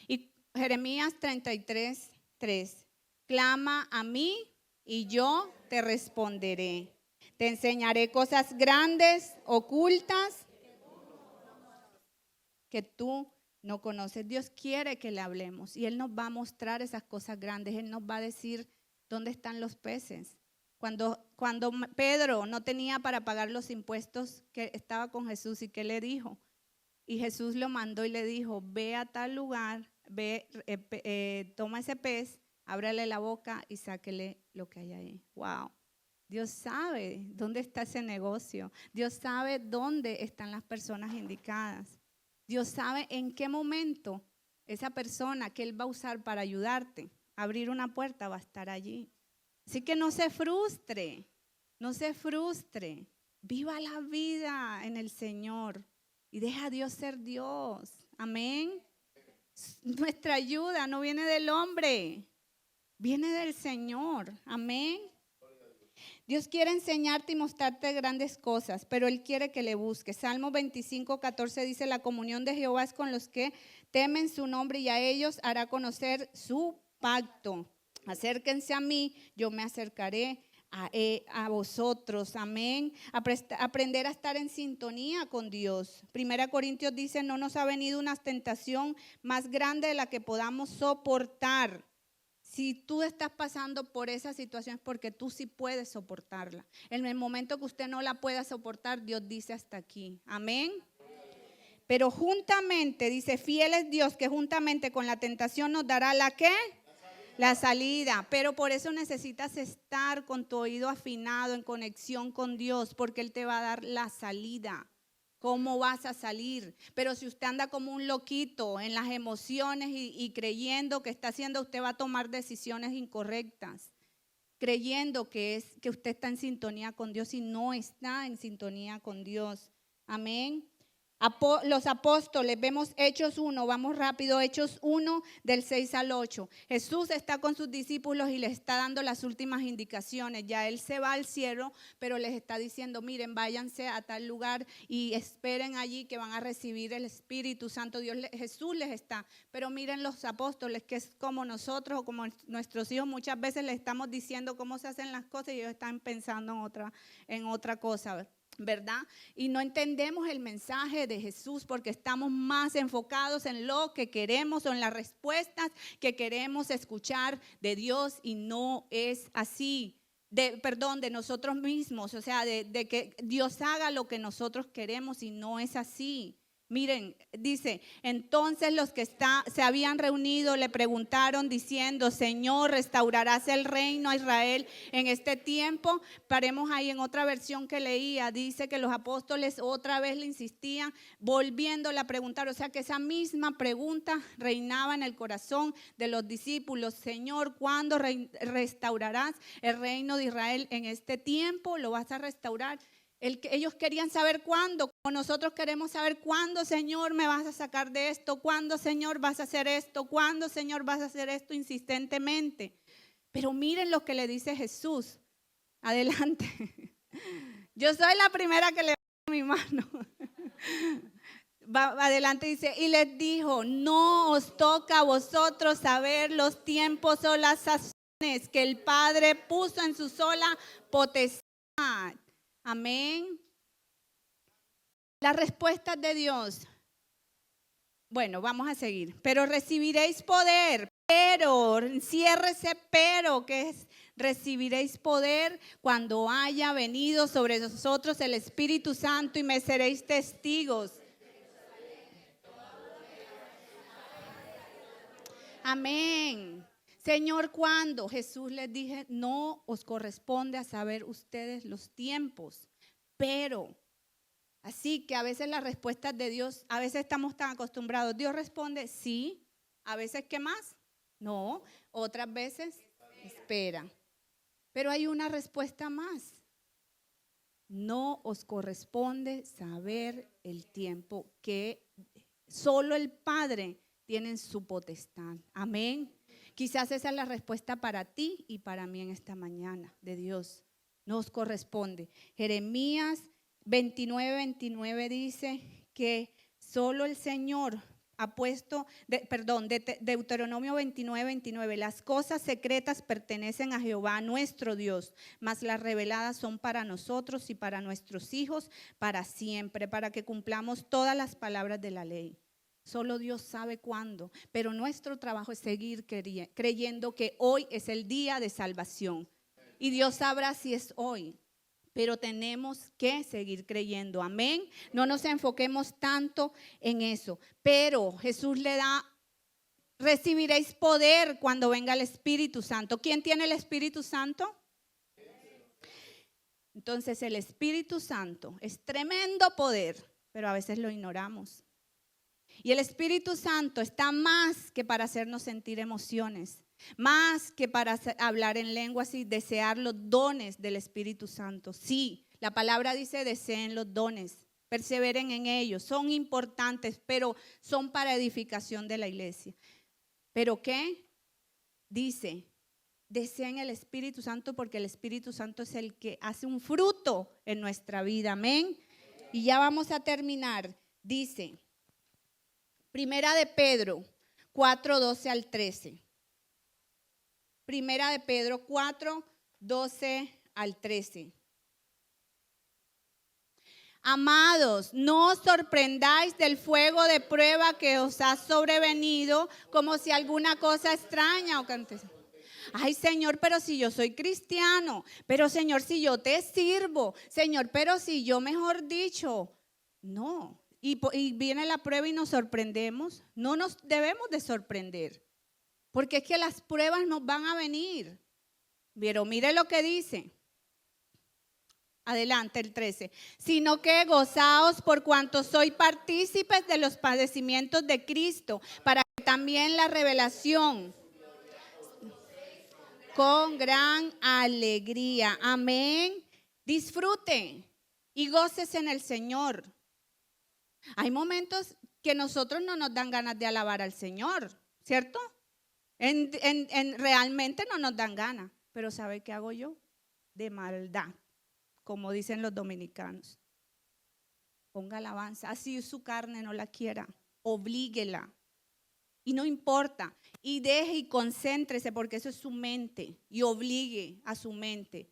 Y Jeremías 33:3. Clama a mí y yo te responderé. Te enseñaré cosas grandes, ocultas, que tú no conoces. Dios quiere que le hablemos y Él nos va a mostrar esas cosas grandes. Él nos va a decir dónde están los peces. Cuando Pedro no tenía para pagar los impuestos, que estaba con Jesús, ¿y qué le dijo? Y Jesús lo mandó y le dijo, ve a tal lugar, toma ese pez, ábrele la boca y sáquele lo que hay ahí. Wow. Dios sabe dónde está ese negocio. Dios sabe dónde están las personas indicadas. Dios sabe en qué momento esa persona que Él va a usar para ayudarte a abrir una puerta va a estar allí. Así que no se frustre, no se frustre. Viva la vida en el Señor y deja a Dios ser Dios. Amén. Nuestra ayuda no viene del hombre, viene del Señor. Amén. Dios quiere enseñarte y mostrarte grandes cosas, pero Él quiere que le busques. Salmo 25:14 dice, la comunión de Jehová es con los que temen su nombre y a ellos hará conocer su pacto. Acérquense a mí, yo me acercaré a vosotros. Amén. Aprender a estar en sintonía con Dios. 1 Corintios dice, no nos ha venido una tentación más grande de la que podamos soportar, Si tú estás pasando por esa situación es porque tú sí puedes soportarla. En el momento que usted no la pueda soportar, Dios dice hasta aquí. Amén. Pero juntamente, dice, fiel es Dios que juntamente con la tentación nos dará ¿la qué? La salida. Pero por eso necesitas estar con tu oído afinado, en conexión con Dios, porque Él te va a dar la salida. ¿Cómo vas a salir? Pero si usted anda como un loquito en las emociones y creyendo que está haciendo, usted va a tomar decisiones incorrectas, creyendo que usted está en sintonía con Dios y no está en sintonía con Dios. Amén. Los apóstoles, vemos Hechos 1, vamos rápido, Hechos 1 del 6 al 8. Jesús está con sus discípulos y les está dando las últimas indicaciones. Ya Él se va al cielo, pero les está diciendo, miren, váyanse a tal lugar y esperen allí que van a recibir el Espíritu Santo. Jesús les está, pero miren los apóstoles, que es como nosotros o como nuestros hijos, muchas veces les estamos diciendo cómo se hacen las cosas y ellos están pensando en otra cosa, ¿verdad? Y no entendemos el mensaje de Jesús porque estamos más enfocados en lo que queremos o en las respuestas que queremos escuchar de Dios y no es así. De nosotros mismos, o sea, de que Dios haga lo que nosotros queremos y no es así. Miren, dice, entonces los que se habían reunido le preguntaron diciendo, Señor, ¿restaurarás el reino a Israel en este tiempo? Paremos ahí en otra versión que leía, dice que los apóstoles otra vez le insistían, volviéndole a preguntar, o sea que esa misma pregunta reinaba en el corazón de los discípulos, Señor, ¿cuándo restaurarás el reino de Israel en este tiempo? ¿Lo vas a restaurar? Ellos querían saber cuándo, como nosotros queremos saber cuándo, Señor, me vas a sacar de esto, cuándo, Señor, vas a hacer esto, cuándo, Señor, vas a hacer esto insistentemente. Pero miren lo que le dice Jesús. Adelante. Yo soy la primera que le doy mi mano. Adelante dice, y les dijo, no os toca a vosotros saber los tiempos o las sazones que el Padre puso en su sola potestad. Amén. Las respuestas de Dios. Bueno, vamos a seguir. Pero recibiréis poder. Pero, enciérrese, pero, que es recibiréis poder cuando haya venido sobre nosotros el Espíritu Santo y me seréis testigos. Amén. Señor, ¿cuándo? Jesús les dije, no os corresponde a saber ustedes los tiempos, pero así que a veces las respuestas de Dios, a veces estamos tan acostumbrados, Dios responde sí, a veces ¿qué más? No, otras veces espera. Pero hay una respuesta más. No os corresponde saber el tiempo que solo el Padre tiene en su potestad. Amén. Quizás esa es la respuesta para ti y para mí en esta mañana de Dios. Nos corresponde. Jeremías 29 dice que solo el Señor ha puesto, Deuteronomio 29, las cosas secretas pertenecen a Jehová nuestro Dios, mas las reveladas son para nosotros y para nuestros hijos para siempre, para que cumplamos todas las palabras de la ley. Solo Dios sabe cuándo, pero nuestro trabajo es seguir creyendo que hoy es el día de salvación. Y Dios sabrá si es hoy, pero tenemos que seguir creyendo. Amén. No nos enfoquemos tanto en eso. Pero Jesús le da, recibiréis poder cuando venga el Espíritu Santo. ¿Quién tiene el Espíritu Santo? Entonces el Espíritu Santo es tremendo poder, pero a veces lo ignoramos. Y el Espíritu Santo está más que para hacernos sentir emociones, más que para hablar en lenguas y desear los dones del Espíritu Santo. Sí, la palabra dice deseen los dones, perseveren en ellos, son importantes, pero son para edificación de la iglesia. ¿Pero qué? Dice, deseen el Espíritu Santo porque el Espíritu Santo es el que hace un fruto en nuestra vida. Amén. Y ya vamos a terminar. Dice, Primera de Pedro 4, 12 al 13. Primera de Pedro 4, 12 al 13. Amados, no os sorprendáis del fuego de prueba que os ha sobrevenido como si alguna cosa extraña o Ay, Señor, pero si yo soy cristiano, pero Señor, si yo te sirvo, Señor, pero si yo, mejor dicho, no. Y viene la prueba y nos sorprendemos. No nos debemos de sorprender, porque es que las pruebas nos van a venir. Pero mire lo que dice. Adelante, el 13. Sino que gozaos por cuanto soy partícipes de los padecimientos de Cristo, para que también la revelación con gran alegría. Amén. Disfrute y goces en el Señor. Hay momentos que nosotros no nos dan ganas de alabar al Señor, ¿cierto? Realmente no nos dan ganas. Pero ¿sabe qué hago yo? De maldad, como dicen los dominicanos. Ponga alabanza, así su carne no la quiera, oblíguela. Y no importa, y deje y concéntrese, porque eso es su mente, y obligue a su mente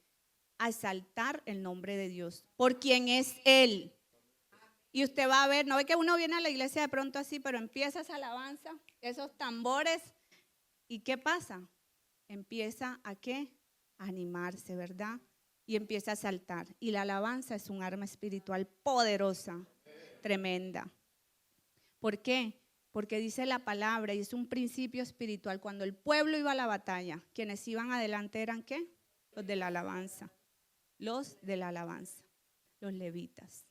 a exaltar el nombre de Dios, por quien es Él. Y usted va a ver, no ve que uno viene a la iglesia de pronto así, pero empieza esa alabanza, esos tambores, ¿y qué pasa? Empieza a ¿qué? A animarse, ¿verdad? Y empieza a saltar. Y la alabanza es un arma espiritual poderosa, tremenda. ¿Por qué? Porque dice la palabra y es un principio espiritual. Cuando el pueblo iba a la batalla, quienes iban adelante eran ¿qué? Los de la alabanza. Los de la alabanza, los levitas.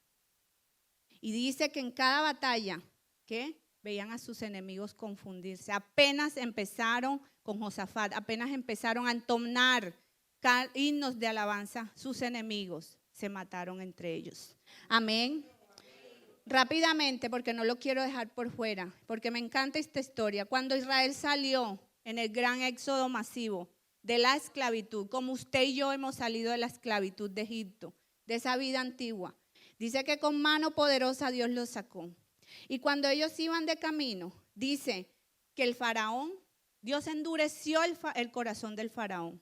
Y dice que en cada batalla, ¿qué? Veían a sus enemigos confundirse. Apenas empezaron con Josafat, apenas empezaron a entonar himnos de alabanza, sus enemigos se mataron entre ellos. Amén. Rápidamente, porque no lo quiero dejar por fuera, porque me encanta esta historia. Cuando Israel salió en el gran éxodo masivo de la esclavitud, como usted y yo hemos salido de la esclavitud de Egipto, de esa vida antigua, dice que con mano poderosa Dios los sacó. Y cuando ellos iban de camino, dice que el faraón, Dios endureció el corazón del faraón.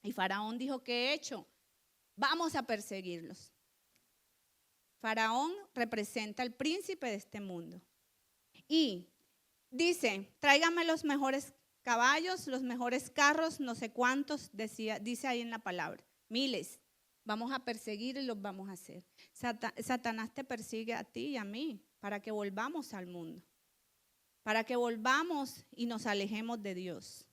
Y faraón dijo, ¿qué he hecho? Vamos a perseguirlos. Faraón representa al príncipe de este mundo. Y dice, tráigame los mejores caballos, los mejores carros, no sé cuántos, dice ahí en la palabra, miles. Vamos a perseguir y los vamos a hacer. Satanás te persigue a ti y a mí para que volvamos al mundo, para que volvamos y nos alejemos de Dios.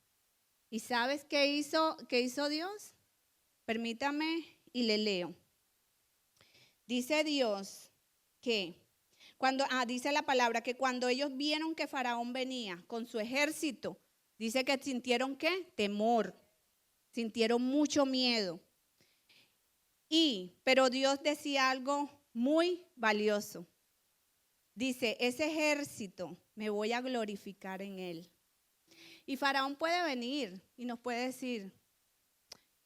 ¿Y sabes qué hizo Dios? Permítame y le leo. Dice Dios que dice la palabra que cuando ellos vieron que Faraón venía con su ejército, dice que sintieron ¿qué? Temor, sintieron mucho miedo. Pero Dios decía algo muy valioso. Dice, ese ejército me voy a glorificar en él. Y Faraón puede venir y nos puede decir,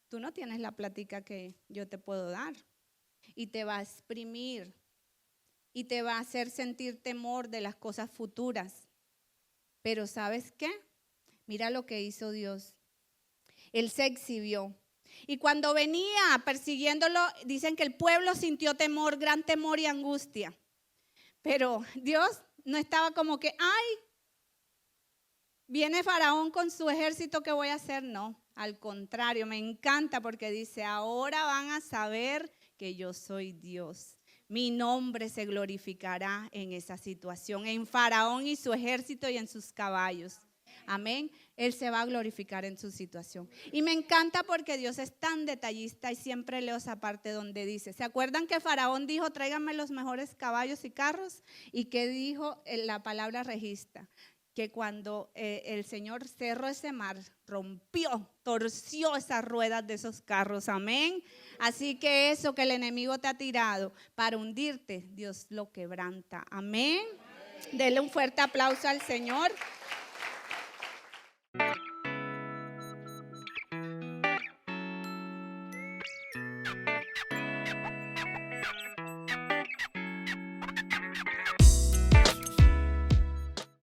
tú no tienes la plática que yo te puedo dar. Y te va a exprimir y te va a hacer sentir temor de las cosas futuras. Pero ¿sabes qué? Mira lo que hizo Dios. Él se exhibió. Y cuando venía persiguiéndolo, dicen que el pueblo sintió temor, gran temor y angustia. Pero Dios no estaba como que, ay, viene Faraón con su ejército, ¿qué voy a hacer? No, al contrario, me encanta porque dice, ahora van a saber que yo soy Dios. Mi nombre se glorificará en esa situación, en Faraón y su ejército y en sus caballos. Amén. Él se va a glorificar en su situación. Y me encanta porque Dios es tan detallista y siempre leo esa parte donde dice, ¿se acuerdan que Faraón dijo, tráiganme los mejores caballos y carros? ¿Y qué dijo la palabra registra? Que cuando el Señor cerró ese mar, rompió, torció esas ruedas de esos carros, amén. Así que eso que el enemigo te ha tirado para hundirte, Dios lo quebranta, amén. Dele un fuerte aplauso al Señor.